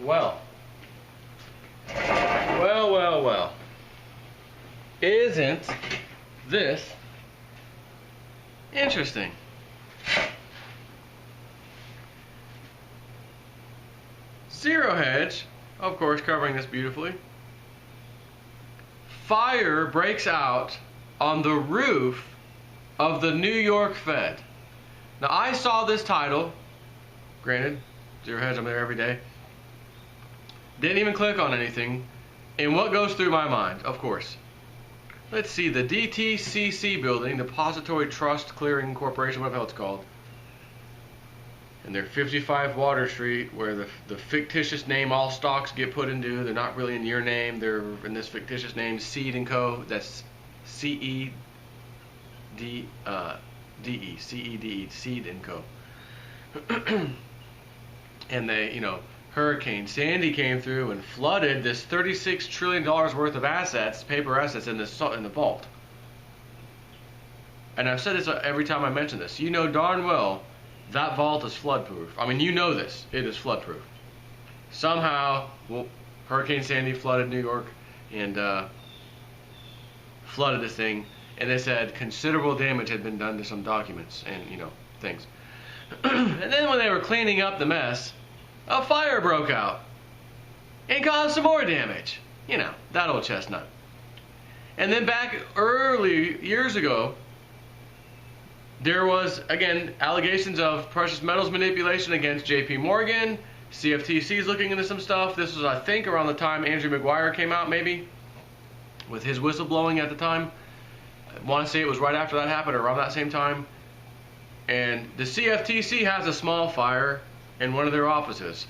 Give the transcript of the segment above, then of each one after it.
Well. Well. Isn't this interesting? Zero Hedge, of course, covering this beautifully. Fire breaks out on the roof of the New York Fed. Now, I saw this title. Granted, Zero Hedge, I'm there every day. Didn't even click on anything. And what goes through my mind, of course. Let's see, the DTCC building, Depository Trust Clearing Corporation, whatever the hell it's called. And they're 55 Water Street, where the fictitious name all stocks get put into. They're not really in your name. They're in this fictitious name, Seed & Co. That's C-E-D-E, C-E-D-E, Seed & Co. And they, Hurricane Sandy came through and flooded this $36 trillion worth of assets, paper assets, in the vault. And I've said this every time I mention this. You know darn well that vault is flood-proof. I mean, you know this. It is flood-proof. Somehow, Hurricane Sandy flooded New York and flooded this thing. And they said considerable damage had been done to some documents and, things. And then when they were cleaning up the mess, a fire broke out and caused some more damage. That old chestnut. And then back early years ago, there was, again, allegations of precious metals manipulation against J.P. Morgan. CFTC's looking into some stuff. This was, I think, around the time Andrew Maguire came out, maybe, with his whistleblowing at the time. I want to say it was right after that happened, or around that same time. And the CFTC has a small fire in one of their offices.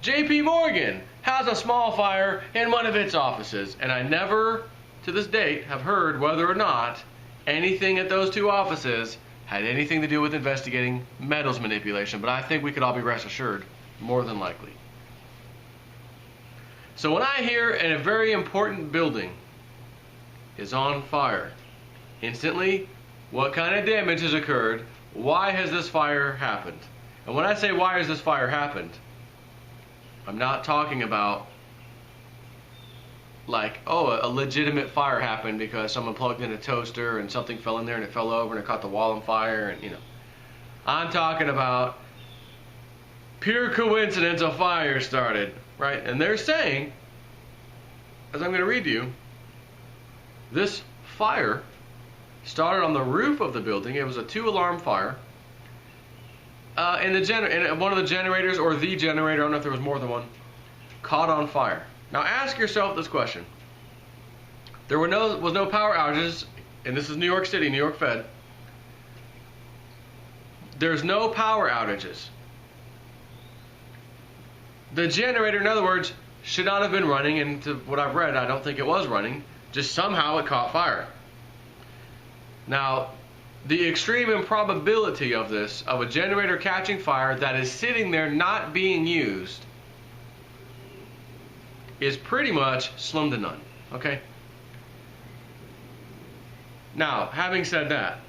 J.P. Morgan has a small fire in one of its offices. And I never, to this date, have heard whether or not anything at those two offices had anything to do with investigating metals manipulation. But I think we could all be rest assured, more than likely. So when I hear a very important building is on fire, instantly, what kind of damage has occurred? Why has this fire happened? And when I say why has this fire happened, I'm not talking about like, a legitimate fire happened because someone plugged in a toaster and something fell in there and it fell over and it caught the wall on fire, and I'm talking about pure coincidence a fire started, right? And they're saying, as I'm going to read to you, this fire started on the roof of the building. It was a 2-alarm fire. And one of the generators, or the generator, I don't know if there was more than one, caught on fire. Now ask yourself this question. There was no power outages, and this is New York City, New York Fed. There's no power outages. The generator, in other words, should not have been running, and to what I've read, I don't think it was running. Just somehow it caught fire. Now, the extreme improbability of this, of a generator catching fire that is sitting there not being used, is pretty much slim to none, okay? Now, having said that,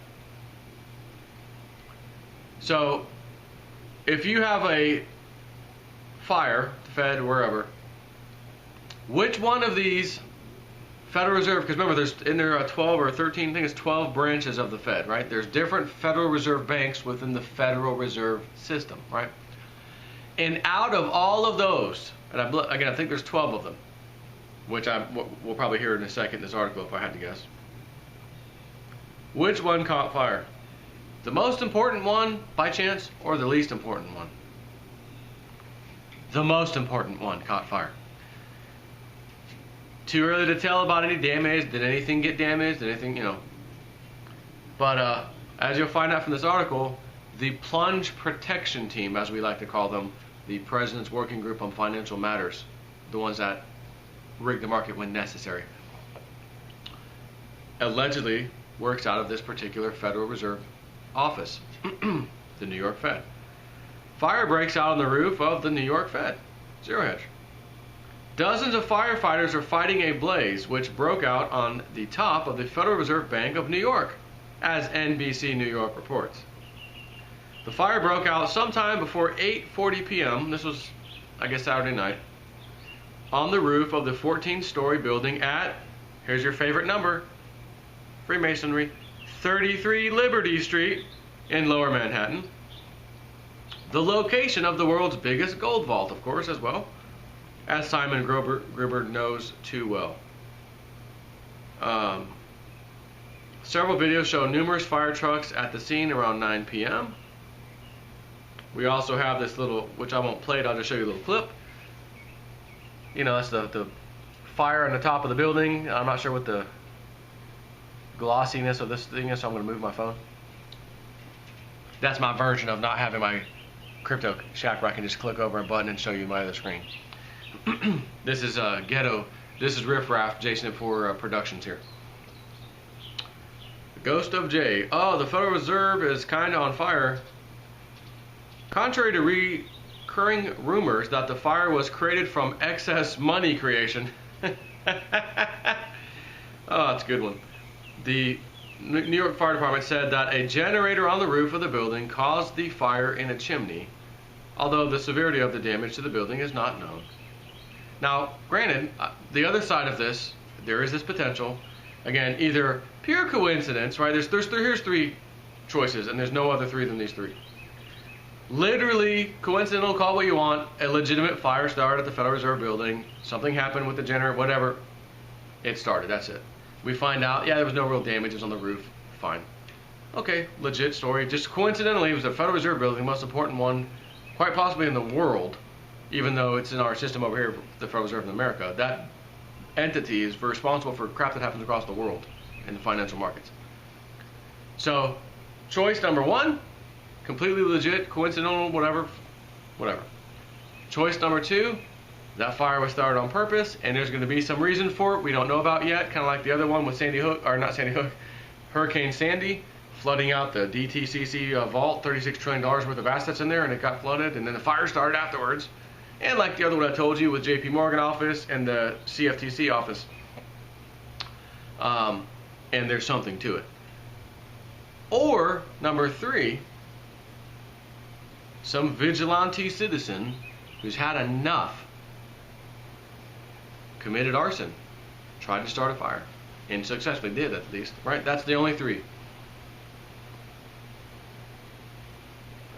so if you have a fire, Fed, wherever, which one of these Federal Reserve, because remember there are 12 or 13, I think it's 12 branches of the Fed, right? There's different Federal Reserve banks within the Federal Reserve system, right? And out of all of those, and I think there's 12 of them, which we'll probably hear in a second in this article if I had to guess. Which one caught fire? The most important one, by chance, or the least important one? The most important one caught fire. Too early to tell about any damage. Did anything get damaged? Did anything, But as you'll find out from this article, the Plunge Protection Team, as we like to call them, the President's Working Group on Financial Matters, the ones that rig the market when necessary, allegedly works out of this particular Federal Reserve office, the New York Fed. Fire breaks out on the roof of the New York Fed. Zero Hedge. Dozens of firefighters are fighting a blaze which broke out on the top of the Federal Reserve Bank of New York, as NBC New York reports. The fire broke out sometime before 8:40 p.m. This was, I guess, Saturday night, on the roof of the 14-story building at, here's your favorite number, Freemasonry, 33 Liberty Street in Lower Manhattan. The location of the world's biggest gold vault, of course, as well, as Simon Gruber knows too well. Several videos show numerous fire trucks at the scene around 9 p.m. We also have this little, which I won't play it, I'll just show you a little clip. You know, that's the fire on the top of the building. I'm not sure what the glossiness of this thing is, so I'm going to move my phone. That's my version of not having my Crypto Shack where I can just click over a button and show you my other screen. This is Ghetto. This is Riff Raff, Jason for Productions here. The Ghost of Jay. Oh, the Federal Reserve is kind of on fire. Contrary to recurring rumors that the fire was created from excess money creation. Oh, that's a good one. The New York Fire Department said that a generator on the roof of the building caused the fire in a chimney, although the severity of the damage to the building is not known. Now, granted, the other side of this, there is this potential, again, either pure coincidence, right? Here's three choices, and there's no other three than these three. Literally, coincidental, call what you want, a legitimate fire started at the Federal Reserve building, something happened with the generator, whatever, it started, that's it. We find out, yeah, there was no real damage, it was on the roof, fine. Okay, legit story. Just coincidentally, it was the Federal Reserve building, the most important one, quite possibly in the world, even though it's in our system over here, the Federal Reserve in America. That entity is responsible for crap that happens across the world in the financial markets. So, choice number one, completely legit, coincidental, whatever. Choice number two, that fire was started on purpose, and there's going to be some reason for it we don't know about yet, kind of like the other one with Hurricane Sandy, flooding out the DTCC vault, $36 trillion worth of assets in there, and it got flooded, and then the fire started afterwards. And like the other one I told you with JP Morgan office and the CFTC office. And there's something to it. Or, number three, some vigilante citizen who's had enough committed arson, tried to start a fire, and successfully did at least, right? That's the only three.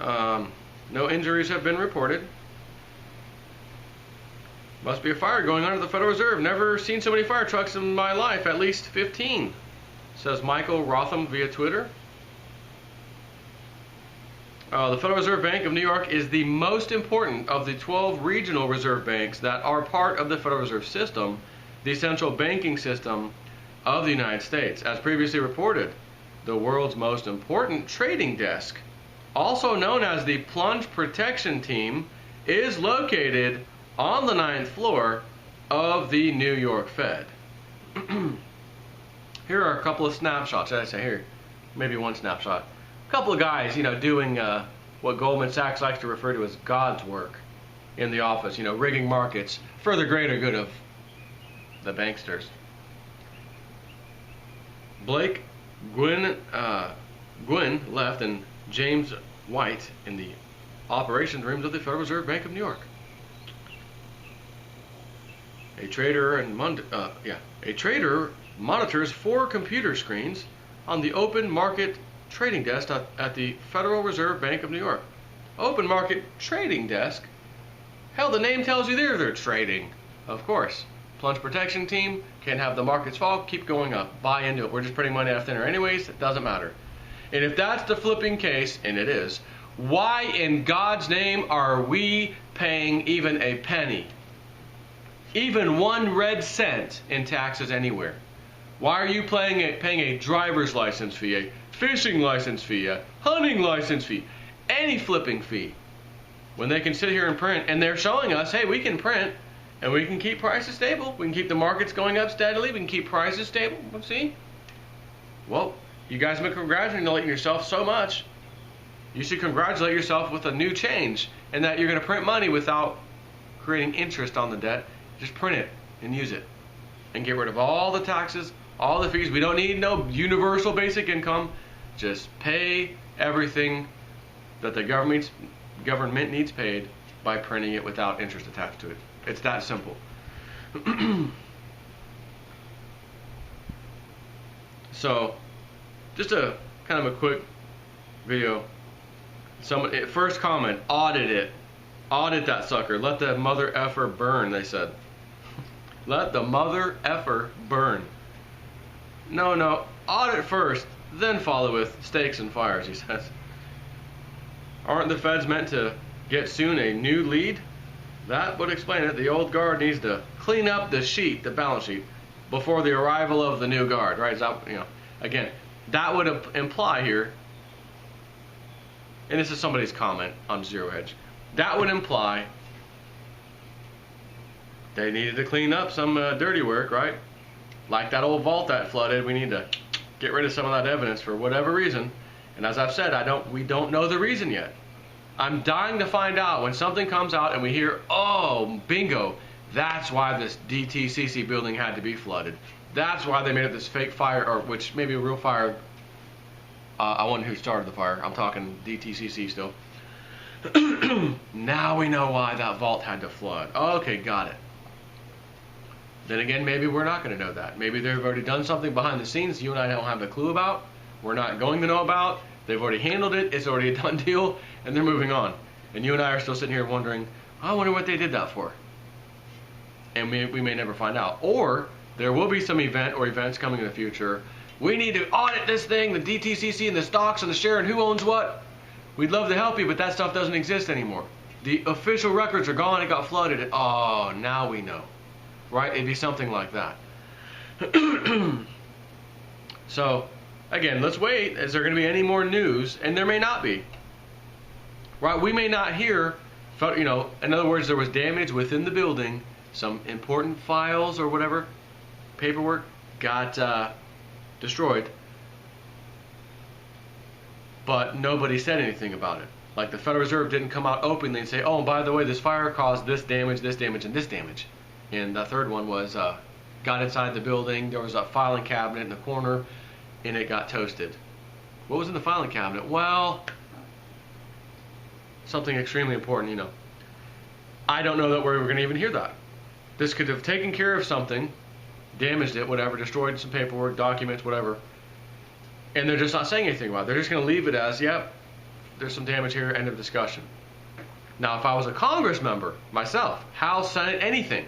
No injuries have been reported. Must be a fire going on at the Federal Reserve. Never seen so many fire trucks in my life, at least 15, says Michael Rotham via Twitter. The Federal Reserve Bank of New York is the most important of the 12 regional reserve banks that are part of the Federal Reserve System, the central banking system of the United States. As previously reported, the world's most important trading desk, also known as the Plunge Protection Team, is located on the 9th floor of the New York Fed. Here are a couple of snapshots. Did I say here? Maybe one snapshot. A couple of guys, doing what Goldman Sachs likes to refer to as God's work in the office, rigging markets for the greater good of the banksters. Blake, Gwynn left, and James White in the operations rooms of the Federal Reserve Bank of New York. A trader monitors 4 computer screens on the open market trading desk at the Federal Reserve Bank of New York. Open market trading desk? Hell, the name tells you they're trading. Of course. Plunge Protection Team, can't have the markets fall, keep going up. Buy into it. We're just printing money out of thin air anyways, it doesn't matter. And if that's the flipping case, and it is, why in God's name are we paying even a penny? Even 1 red cent in taxes anywhere? Why are you paying a driver's license fee, a fishing license fee, a hunting license fee, any flipping fee, when they can sit here and print, and they're showing us, hey, we can print, and we can keep prices stable, we can keep the markets going up steadily, we can keep prices stable, see? Well, you guys have been congratulating yourself so much. You should congratulate yourself with a new change, and that you're going to print money without creating interest on the debt. Just print it and use it, and get rid of all the taxes, all the fees. We don't need no universal basic income. Just pay everything that the government needs paid by printing it without interest attached to it. It's that simple. So, just a kind of a quick video. First comment, audit it. Audit that sucker. Let the mother effer burn, they said. Let the mother effer burn. No, audit first, then follow with stakes and fires, he says. Aren't the feds meant to get soon a new lead? That would explain it. The old guard needs to clean up the sheet, the balance sheet, before the arrival of the new guard, right? So, again, that would imply here, and this is somebody's comment on Zero Hedge, that would imply they needed to clean up some dirty work, right? Like that old vault that flooded, we need to get rid of some of that evidence for whatever reason. And as I've said, we don't know the reason yet. I'm dying to find out when something comes out and we hear, oh, bingo, that's why this DTCC building had to be flooded. That's why they made up this fake fire, or which may be a real fire. I wonder who started the fire. I'm talking DTCC still. Now we know why that vault had to flood. Okay, got it. Then again, maybe we're not going to know that. Maybe they've already done something behind the scenes you and I don't have a clue about. We're not going to know about. They've already handled it. It's already a done deal, and they're moving on. And you and I are still sitting here wondering, I wonder what they did that for. And we may never find out. Or there will be some event or events coming in the future. We need to audit this thing, the DTCC and the stocks and the share and who owns what. We'd love to help you, but that stuff doesn't exist anymore. The official records are gone. It got flooded. And, oh, now we know. Right? It'd be something like that. So, again, let's wait. Is there going to be any more news? And there may not be. Right? We may not hear, in other words, there was damage within the building. Some important files or whatever, paperwork, got destroyed. But nobody said anything about it. Like the Federal Reserve didn't come out openly and say, oh, and by the way, this fire caused this damage, and this damage. And the third one was, got inside the building, there was a filing cabinet in the corner, and it got toasted. What was in the filing cabinet? Well, something extremely important, I don't know that we're going to even hear that. This could have taken care of something, damaged it, whatever, destroyed some paperwork, documents, whatever, and they're just not saying anything about it. They're just going to leave it as, yep, there's some damage here, end of discussion. Now, if I was a Congress member, myself, House, Senate, anything,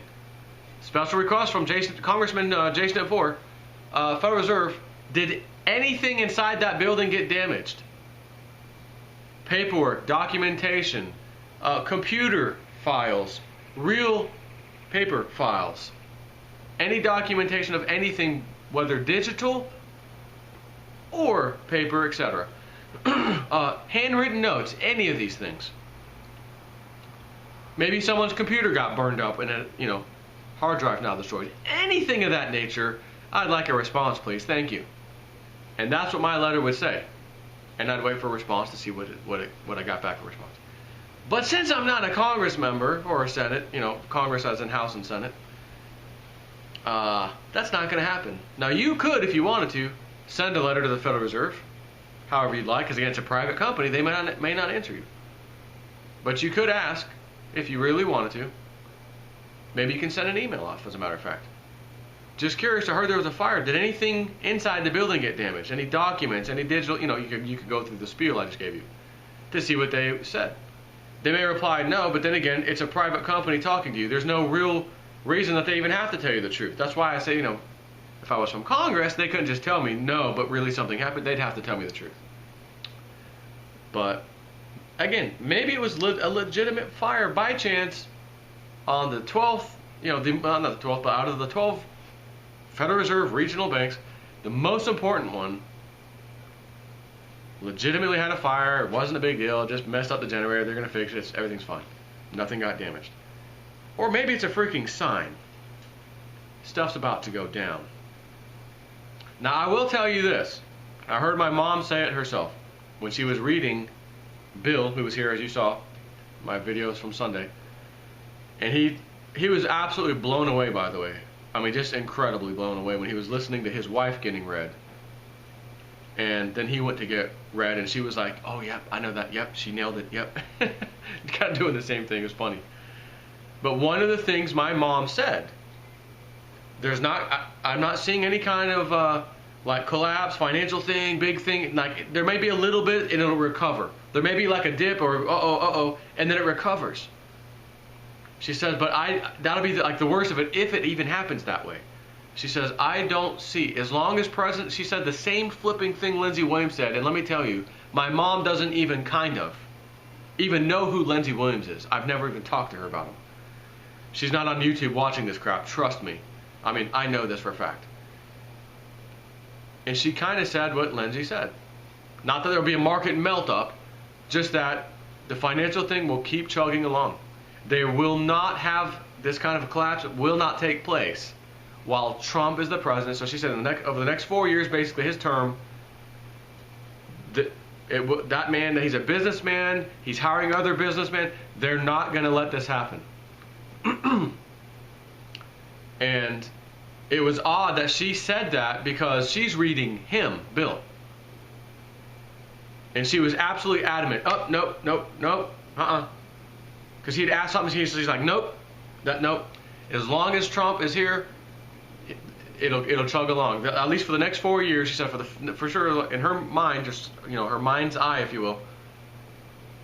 special request from Congressman Jason at 4, Federal Reserve, did anything inside that building get damaged? Paperwork, documentation, computer files, real paper files, any documentation of anything, whether digital or paper, etc. Handwritten notes, any of these things. Maybe someone's computer got burned up and a hard drive now destroyed. Anything of that nature, I'd like a response, please. Thank you. And that's what my letter would say. And I'd wait for a response to see what I got back for a response. But since I'm not a Congress member or a Senate, Congress as in House and Senate, that's not going to happen. Now you could, if you wanted to, send a letter to the Federal Reserve, however you'd like, because again, it's a private company. They may not answer you. But you could ask, if you really wanted to. Maybe you can send an email off, as a matter of fact. Just curious, I heard there was a fire. Did anything inside the building get damaged? Any documents, any digital, you could go through the spiel I just gave you to see what they said. They may reply no, but then again, it's a private company talking to you. There's no real reason that they even have to tell you the truth. That's why I say, if I was from Congress, they couldn't just tell me no, but really something happened. They'd have to tell me the truth. But again, maybe it was a legitimate fire by chance on the 12th, not the 12th, but out of the 12 Federal Reserve regional banks, the most important one legitimately had a fire. It wasn't a big deal. It just messed up the generator. They're going to fix it. Everything's fine. Nothing got damaged. Or maybe it's a freaking sign. Stuff's about to go down. Now, I will tell you this. I heard my mom say it herself when she was reading Bill, who was here, as you saw, my videos from Sunday. And he was absolutely blown away, by the way. I mean, just incredibly blown away when he was listening to his wife getting read. And then he went to get read, and she was like, "Oh, yep, I know that. Yep, she nailed it. Yep." Kind of doing the same thing. It was funny. But one of the things my mom said, I'm not seeing any kind of like collapse, financial thing, big thing. Like there may be a little bit, and it'll recover. There may be like a dip or and then it recovers. She says, but that'll be like the worst of it if it even happens that way. She says, I don't see, as long as President, she said the same flipping thing Lindsey Williams said, and let me tell you, my mom doesn't even even know who Lindsey Williams is. I've never even talked to her about him. She's not on YouTube watching this crap, trust me. I mean, I know this for a fact. And she kind of said what Lindsey said. Not that there'll be a market melt up, just that the financial thing will keep chugging along. They will not have this kind of a collapse, it will not take place while Trump is the president. So she said over the next 4 years, basically his term, that man, he's a businessman, he's hiring other businessmen, they're not going to let this happen. And it was odd that she said that because she's reading him, Bill. And she was absolutely adamant. Oh, nope. Because he'd asked something, she's like, nope. Nope. As long as Trump is here, it'll chug along. At least for the next 4 years, she said, for sure, in her mind, just her mind's eye, if you will.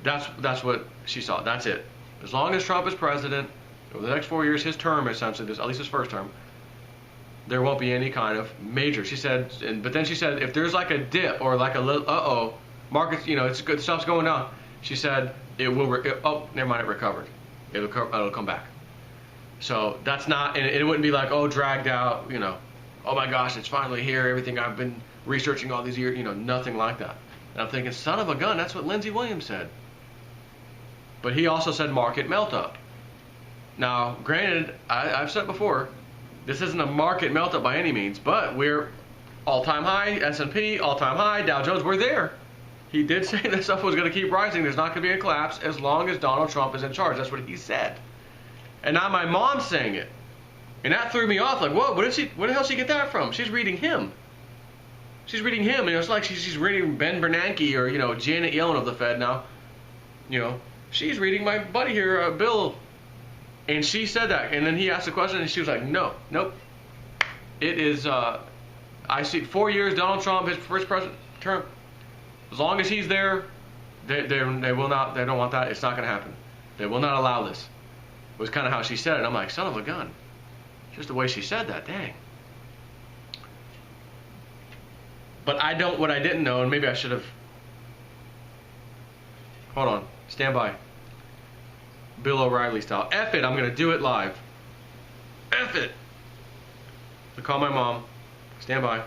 That's what she saw. That's it. As long as Trump is president, over the next 4 years, his term essentially, at least his first term, there won't be any kind of major. She said, but then she said, if there's like a dip or like a little, markets, it's good, stuff's going down. She said it will. Never mind, it recovered. It'll come back. So that's not, and it wouldn't be like, dragged out. Oh my gosh, it's finally here. Everything I've been researching all these years. Nothing like that. And I'm thinking, son of a gun, that's what Lindsey Williams said. But he also said market melt up. Now, granted, I've said before, this isn't a market melt up by any means, but we're all-time high, S&P, all-time high, Dow Jones, we're there. He did say that stuff was going to keep rising. There's not going to be a collapse as long as Donald Trump is in charge. That's what he said. And now my mom's saying it. And that threw me off. Like, whoa, where the hell did she get that from? She's reading him. She's reading him. It's like she's reading Ben Bernanke or, Janet Yellen of the Fed now. She's reading my buddy here, Bill. And she said that. And then he asked the question and she was like, nope. It is, I see 4 years, Donald Trump, his first president term. As long as he's there, they will not. They don't want that. It's not going to happen. They will not allow this. Was kind of how she said it. I'm like, son of a gun. Just the way she said that, dang. But what I didn't know, and maybe I should have. Hold on, stand by. Bill O'Reilly style. F it, I'm going to do it live. F it. So call my mom. Stand by.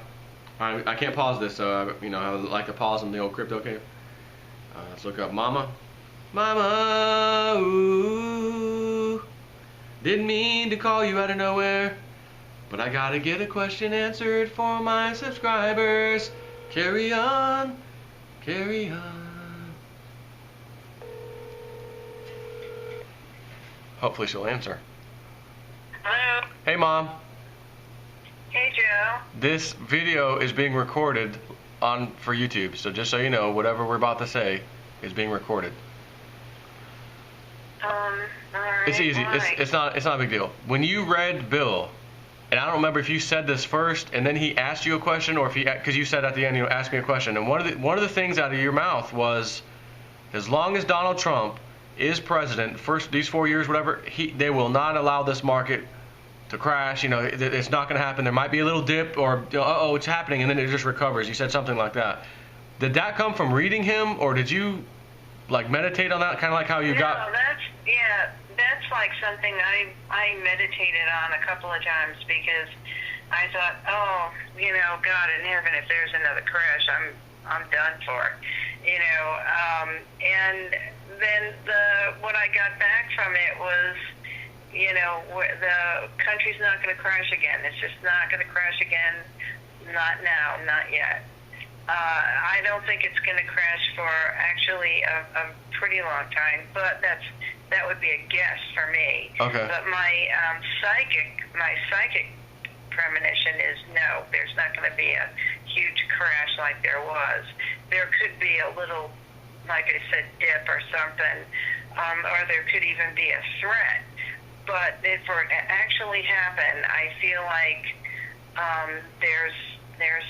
I can't pause this, so I would like to pause in the old crypto cave. Let's look up Mama. Mama, ooh, didn't mean to call you out of nowhere, but I gotta get a question answered for my subscribers. Carry on, carry on. Hopefully she'll answer. Hello. Hey, Mom. Hey, Joe. This video is being recorded for YouTube, so just so you know, whatever we're about to say is being recorded. All right. It's easy. It's not a big deal. When you read Bill, and I don't remember if you said this first and then he asked you a question, or if because you said at the end, ask me a question. And one of the things out of your mouth was, as long as Donald Trump is president, these 4 years, whatever, they will not allow this market to crash. It's not going to happen. There might be a little dip, or it's happening, and then it just recovers. You said something like that. Did that come from reading him, or did you meditate on that, kind of like how you got? No, that's like something I meditated on a couple of times, because I thought, God in heaven, if there's another crash, I'm done for. And then what I got back from it was, the country's not going to crash again. It's just not going to crash again. Not now, not yet. I don't think it's going to crash for actually a pretty long time, but that would be a guess for me. Okay. But my psychic premonition is no, there's not going to be a huge crash like there was. There could be a little, like I said, dip or something, or there could even be a threat. But if it were to actually happen, I feel like there's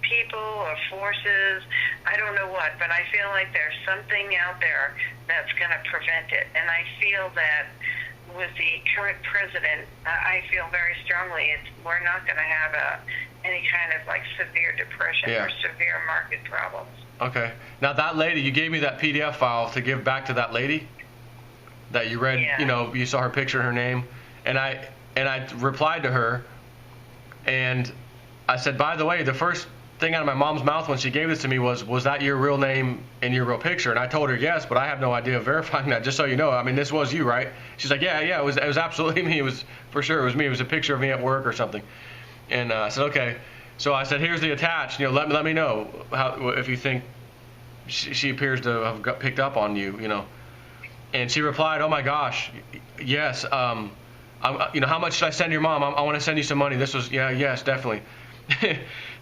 people or forces, I don't know what, but I feel like there's something out there that's going to prevent it. And I feel that with the current president, I feel very strongly we're not going to have any kind of like severe depression or severe market problems. Okay. Now that lady, you gave me that PDF file to give back to that lady that you read, you know, you saw her picture and her name, and I replied to her, and I said, by the way, the first thing out of my mom's mouth when she gave this to me was that your real name and your real picture? And I told her yes, but I have no idea of verifying that, just so you know. I mean, this was you, right? She's like, yeah, it was absolutely me. It was, for sure, it was me. It was a picture of me at work or something. And I said, okay. So I said, here's the attached, you know, let me know if you think she appears to have got picked up on you, you know. And she replied, oh my gosh, yes, you know, how much should I send your mom? I want to send you some money. This was, yes, definitely.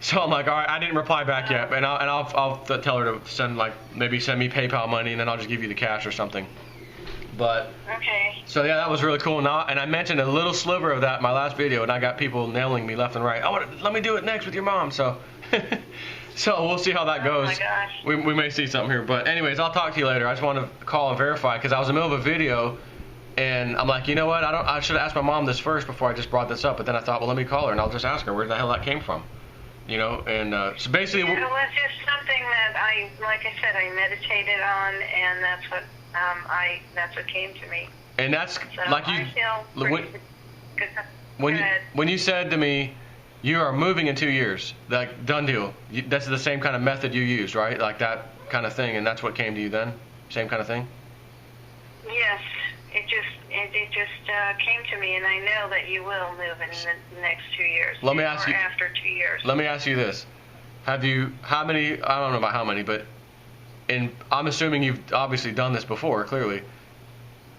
So I'm like, all right, I didn't reply back yet, and I'll tell her to send maybe send me PayPal money, and then I'll just give you the cash or something. But okay. So yeah, that was really cool. And I mentioned a little sliver of that in my last video, and I got people nailing me left and right. Let me do it next with your mom. So so we'll see how that goes. Oh my gosh. We may see something here, but anyways, I'll talk to you later. I just want to call and verify because I was in the middle of a video. And I'm like, you know what? I should have asked my mom this first before I just brought this up. But then I thought, well, let me call her and I'll just ask her where the hell that came from, you know. And so basically, it was just something that like I said, I meditated on, and that's what came to me. And that's so like you. When you said to me, you are moving in 2 years, like done deal. That's the same kind of method you used, right? Like that kind of thing, and that's what came to you then. Same kind of thing. Yes. It just came to me, and I know that you will move in the next 2 years. Let me ask you. After 2 years. Let me ask you this: how many? I don't know about how many, but I'm assuming you've obviously done this before. Clearly,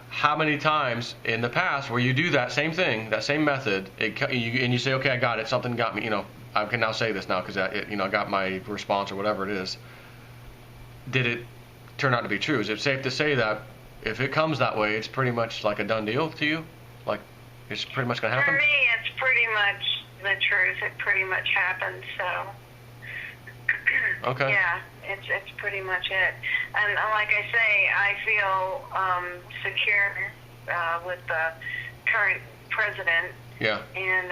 how many times in the past where you do that same thing, that same method, and you say, okay, I got it. Something got me. You know, I can now say this now because I got my response or whatever it is. Did it turn out to be true? Is it safe to say that? If it comes that way, it's pretty much like a done deal to you? Like, it's pretty much going to happen? For me, it's pretty much the truth. It pretty much happened, so. Okay. Yeah, it's pretty much it. And like I say, I feel secure with the current president. Yeah. And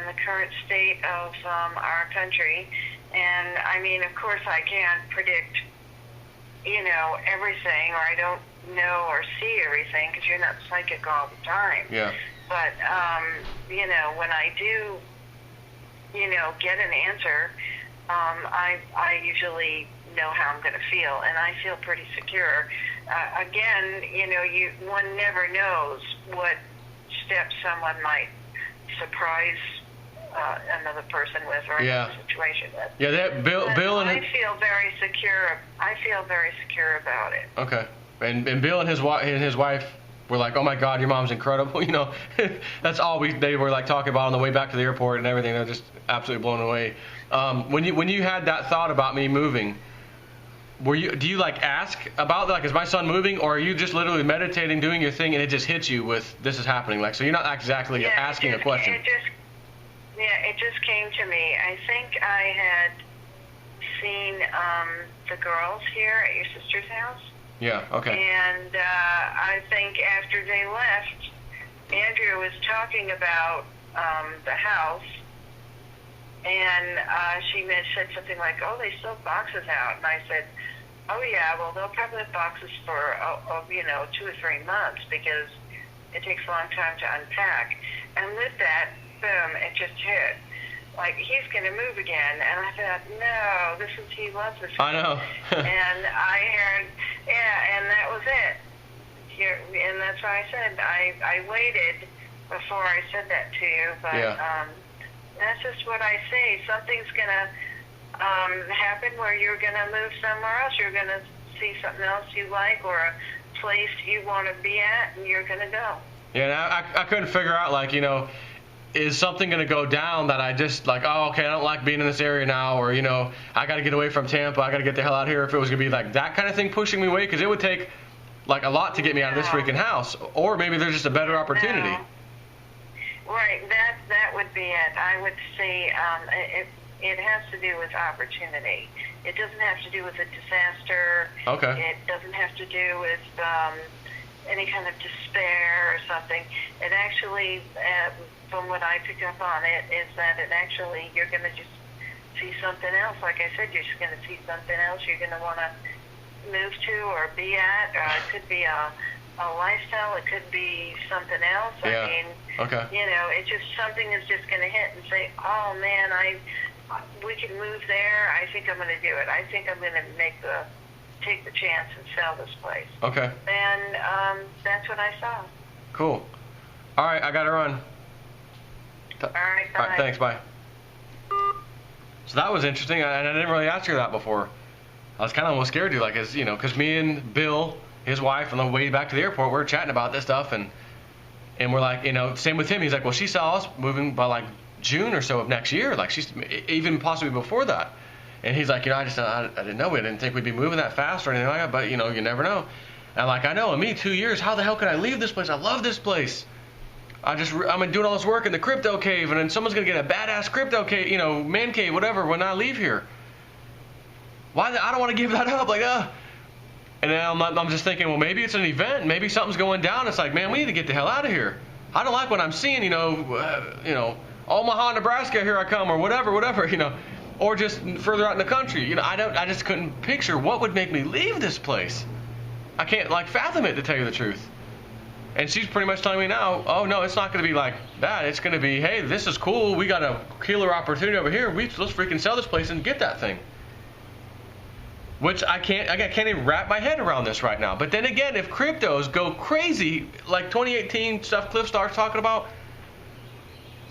the current state of our country. And, I mean, of course, I can't predict, you know, everything, or I don't know or see everything because you're not psychic all the time. Yeah. But, you know, when I do, you know, get an answer, I usually know how I'm going to feel, and I feel pretty secure. Again, you know, one never knows what steps someone might surprise another person with or another situation with. Yeah, that Bill and I feel very secure. I feel very secure about it. Okay. And Bill and his wife were like, oh my God, your mom's incredible. You know, that's all they were like talking about on the way back to the airport and everything. They're just absolutely blown away. When you had that thought about me moving, do you like ask about like, is my son moving, or are you just literally meditating, doing your thing, and it just hits you with this is happening? Like, so you're not exactly asking a question. It just came to me. I think I had seen the girls here at your sister's house. Yeah, okay. And I think after they left, Andrea was talking about the house, and she said something like, oh, they still have boxes out. And I said, oh, yeah, well, they'll probably have boxes for, 2 or 3 months because it takes a long time to unpack. And with that, boom, it just hit. Like, he's going to move again. And I thought, no, he loves this. I know. And I heard, and that was it. And that's why I said, I waited before I said that to you. But that's just what I say. Something's going to happen where you're going to move somewhere else. You're going to see something else you like or a place you want to be at, and you're going to go. Yeah, and I couldn't figure out, like, you know, is something going to go down that I just like, oh, okay, I don't like being in this area now, or, you know, I got to get away from Tampa, I got to get the hell out of here, if it was going to be like that kind of thing pushing me away, because it would take like a lot to get me out of this freaking house, or maybe there's just a better opportunity. No. Right, that would be it. I would say it has to do with opportunity. It doesn't have to do with a disaster. Okay. It doesn't have to do with any kind of despair or something. It actually, from what I pick up on it, is that it actually, you're going to just see something else. Like I said, you're just going to see something else you're going to want to move to or be at. It could be a lifestyle. It could be something else. Yeah. I mean, okay. you know, it's just something is just going to hit and say, oh, man, we can move there. I think I'm going to do it. I think I'm going to take the chance and sell this place. Okay. And that's what I saw. Cool. All right, I got to run. All right, bye. All right, thanks, bye. So that was interesting, and I didn't really ask her that before. I was kind of almost scared to, like, as you know, because me and Bill, his wife, on the way back to the airport, we were chatting about this stuff, and we're like, you know, same with him. He's like, well, she saw us moving by like June or so of next year, like she's even possibly before that. And he's like, you know, I didn't know. I didn't think we'd be moving that fast or anything like that, but you know, you never know. And I'm like, I know, in me 2 years, how the hell could I leave this place? I love this place. I'm doing all this work in the crypto cave, and then someone's gonna get a badass crypto cave, you know, man cave, whatever, when I leave here. Why? I don't want to give that up, like, And then I'm just thinking, well, maybe it's an event, maybe something's going down. It's like, man, we need to get the hell out of here. I don't like what I'm seeing, you know, Omaha, Nebraska, here I come, or whatever, you know, or just further out in the country. You know, I just couldn't picture what would make me leave this place. I can't like fathom it, to tell you the truth. And she's pretty much telling me now, oh no, it's not going to be like that. It's going to be, hey, this is cool. We got a killer opportunity over here. Let's freaking sell this place and get that thing. Which I can't even wrap my head around this right now. But then again, if cryptos go crazy, like 2018 stuff Cliff starts talking about,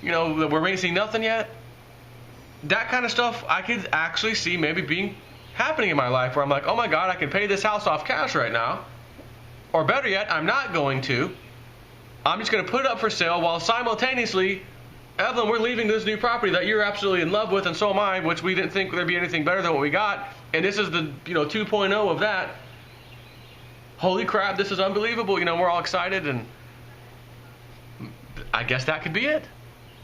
you know, we're raising nothing yet. That kind of stuff I could actually see maybe being happening in my life, where I'm like, oh my God, I can pay this house off cash right now. Or better yet, I'm not going to. I'm just going to put it up for sale while simultaneously, Evelyn, we're leaving this new property that you're absolutely in love with, and so am I, which we didn't think there'd be anything better than what we got. And this is the 2.0 of that. Holy crap, this is unbelievable. You know, we're all excited, and I guess that could be it.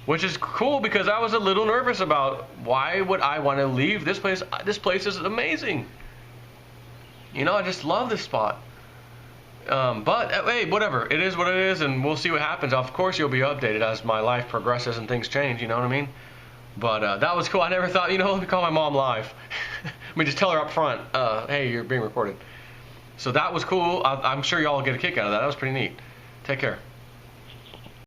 Which is cool, because I was a little nervous about why would I want to leave this place. This place is amazing. You know, I just love this spot. But hey, whatever. It is what it is, and we'll see what happens. Of course, you'll be updated as my life progresses and things change. You know what I mean? But that was cool. I never thought, let me call my mom live. Let me just tell her up front, hey, you're being recorded. So that was cool. I'm sure y'all will get a kick out of that. That was pretty neat. Take care.